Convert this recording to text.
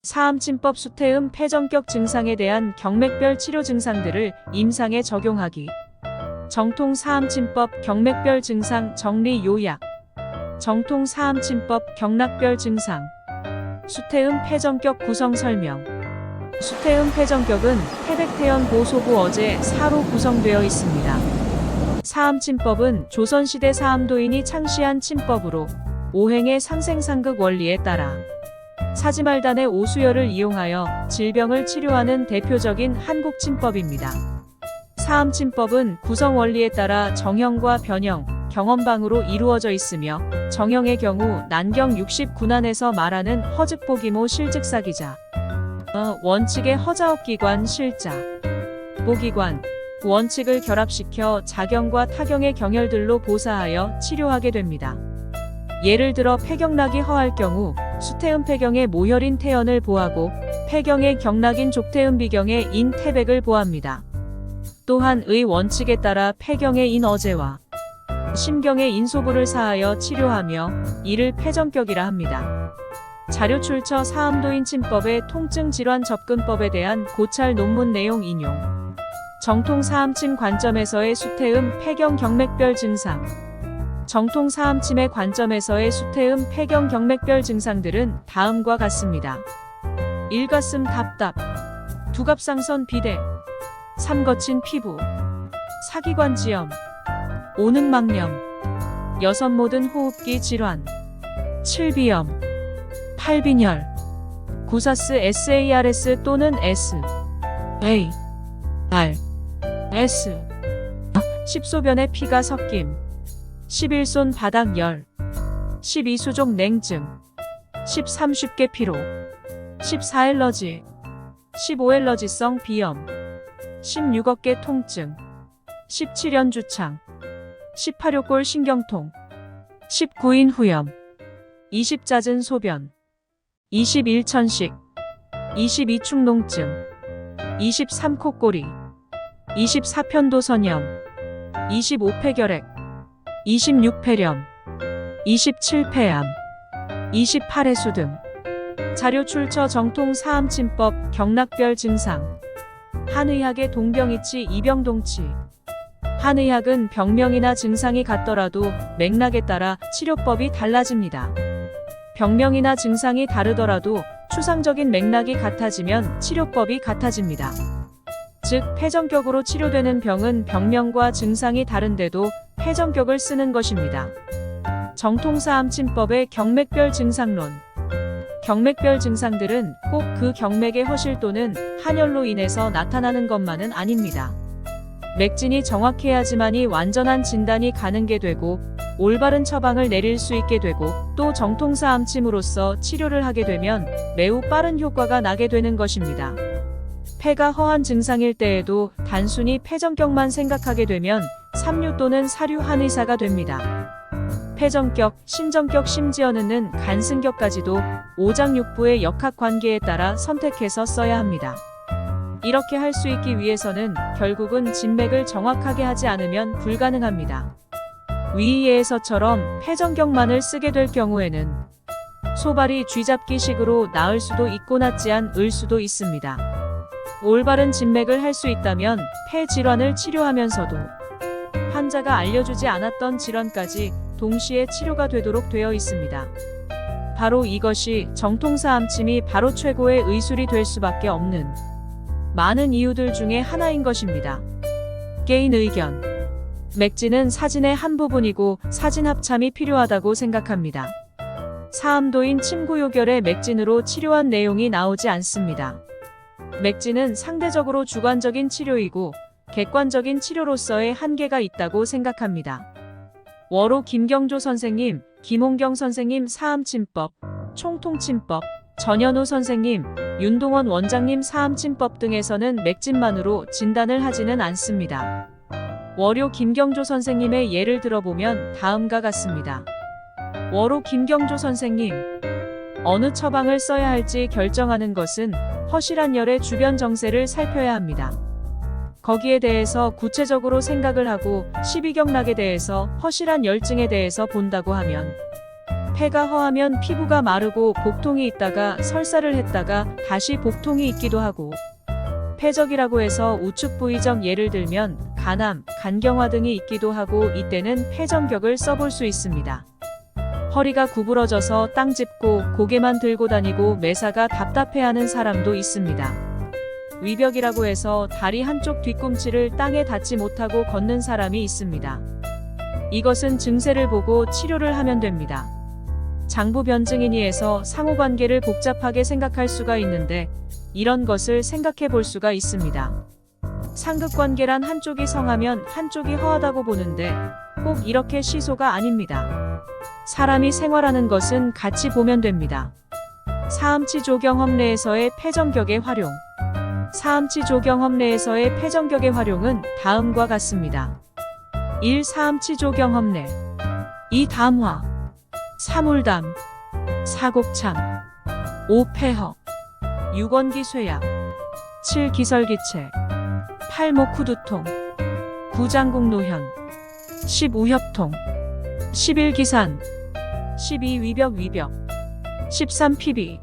사암침법 수태음 폐정격 증상에 대한 경맥별 치료 증상들을 임상에 적용하기. 정통 사암침법 경맥별 증상 정리 요약. 정통 사암침법 경락별 증상. 수태음 폐정격 구성 설명. 수태음 폐정격은 태백태연 보소부 어제 4로 구성되어 있습니다. 사암침법은 조선시대 사암도인이 창시한 침법으로 오행의 상생상극 원리에 따라 사지말단의 오수열을 이용하여 질병을 치료하는 대표적인 한국침법입니다. 사암침법은 구성 원리에 따라 정형과 변형, 경험방으로 이루어져 있으며 정형의 경우 난경 69난에서 말하는 허즉보기모 실즉사기자, 원칙의 허자업기관 실자, 보기관, 원칙을 결합시켜 자경과 타경의 경혈들로 보사하여 치료하게 됩니다. 예를 들어 폐경락이 허할 경우 수태음 폐경의 모혈인 태연을 보하고 폐경의 경락인 족태음 비경의 인 태백을 보합니다. 또한 의 원칙에 따라 폐경의 인 어제와 심경의 인소부를 사하여 치료하며 이를 폐정격이라 합니다. 자료 출처 사암도인 침법의 통증 질환 접근법에 대한 고찰 논문 내용 인용. 정통 사암침 관점에서의 수태음 폐경 경맥별 증상. 정통 사암침의 관점에서의 수태음 폐경 경맥별 증상들은 다음과 같습니다. 1. 답답, 두갑상선 비대, 3. 거친 피부, 사기관지염, 오능막염, 6. 모든 호흡기 질환, 7. 비염, 8. 빈혈, 구사스 SARS 또는 S, A, R, S, 10소변에 피가 섞임, 11손 바닥열, 12수족 냉증, 13 쉽게 피로, 14 엘러지, 15 엘러지성 비염, 16 어깨 통증, 17 연주창, 18 요골 신경통, 19 인후염, 20 잦은 소변, 21 천식, 22 축농증, 23 콧꼬리, 24 편도선염, 25 폐결핵, 26 폐렴, 27 폐암, 28 해수 등. 자료 출처 정통 사암침법 경락별 증상. 한의학의 동병이치 이병동치. 한의학은 병명이나 증상이 같더라도 맥락에 따라 치료법이 달라집니다. 병명이나 증상이 다르더라도 추상적인 맥락이 같아지면 치료법이 같아집니다. 즉, 폐정격으로 치료되는 병은 병명과 증상이 다른데도 폐정격을 쓰는 것입니다. 정통사암침법의 경맥별 증상론. 경맥별 증상들은 꼭 그 경맥의 허실 또는 한혈로 인해서 나타나는 것만은 아닙니다. 맥진이 정확해야지만이 완전한 진단이 가능게 되고 올바른 처방을 내릴 수 있게 되고 또 정통사암침으로써 치료를 하게 되면 매우 빠른 효과가 나게 되는 것입니다. 폐가 허한 증상일 때에도 단순히 폐정격만 생각하게 되면 삼류 또는 사류 한의사가 됩니다. 폐정격, 신정격 심지어는 간승격까지도 오장육부의 역학관계에 따라 선택해서 써야 합니다. 이렇게 할 수 있기 위해서는 결국은 진맥을 정확하게 하지 않으면 불가능합니다. 위 예에서처럼 폐정격만을 쓰게 될 경우에는 소발이 쥐잡기식으로 나을 수도 있고 낫지 않을 수도 있습니다. 올바른 진맥을 할 수 있다면 폐 질환을 치료하면서도 환자가 알려주지 않았던 질환까지 동시에 치료가 되도록 되어 있습니다. 바로 이것이 정통사암침이 바로 최고의 의술이 될 수밖에 없는 많은 이유들 중에 하나인 것입니다. 개인 의견. 맥진은 사진의 한 부분이고 사진 합참이 필요하다고 생각합니다. 사암도인 침구요결의 맥진으로 치료한 내용이 나오지 않습니다. 맥진은 상대적으로 주관적인 치료이고 객관적인 치료로서의 한계가 있다고 생각합니다. 월호 김경조 선생님, 김홍경 선생님 사암침법, 총통침법, 전현우 선생님, 윤동원 원장님 사암침법 등에서는 맥진만으로 진단을 하지는 않습니다. 월요 김경조 선생님의 예를 들어보면 다음과 같습니다. 월호 김경조 선생님, 어느 처방을 써야 할지 결정하는 것은 허실한 열의 주변 정세를 살펴야 합니다. 거기에 대해서 구체적으로 생각을 하고 12경락에 대해서 허실한 열증에 대해서 본다고 하면 폐가 허하면 피부가 마르고 복통이 있다가 설사를 했다가 다시 복통이 있기도 하고, 폐적이라고 해서 우측 부위적 예를 들면 간암, 간경화 등이 있기도 하고, 이때는 폐정격을 써볼 수 있습니다. 허리가 구부러져서 땅 짚고 고개만 들고 다니고 매사가 답답해하는 사람도 있습니다. 위벽이라고 해서 다리 한쪽 뒤꿈치를 땅에 닿지 못하고 걷는 사람이 있습니다. 이것은 증세를 보고 치료를 하면 됩니다. 장부 변증이니 해서 상호관계를 복잡하게 생각할 수가 있는데, 이런 것을 생각해 볼 수가 있습니다. 상극관계란 한쪽이 성하면 한쪽이 허하다고 보는데 꼭 이렇게 시소가 아닙니다. 사람이 생활하는 것은 같이 보면 됩니다. 사암치조경험 내에서의 폐정격의 활용. 사암치조경험 내에서의 폐정격의 활용은 다음과 같습니다. 1. 사암치조경험 내. 2. 담화. 3. 울담. 4. 곡참. 5. 폐허. 6. 원기쇠약. 7. 기설기체. 8. 목후두통. 9. 장국노현. 10. 우협통. 11. 기산. 12. 위벽. 13. 피비.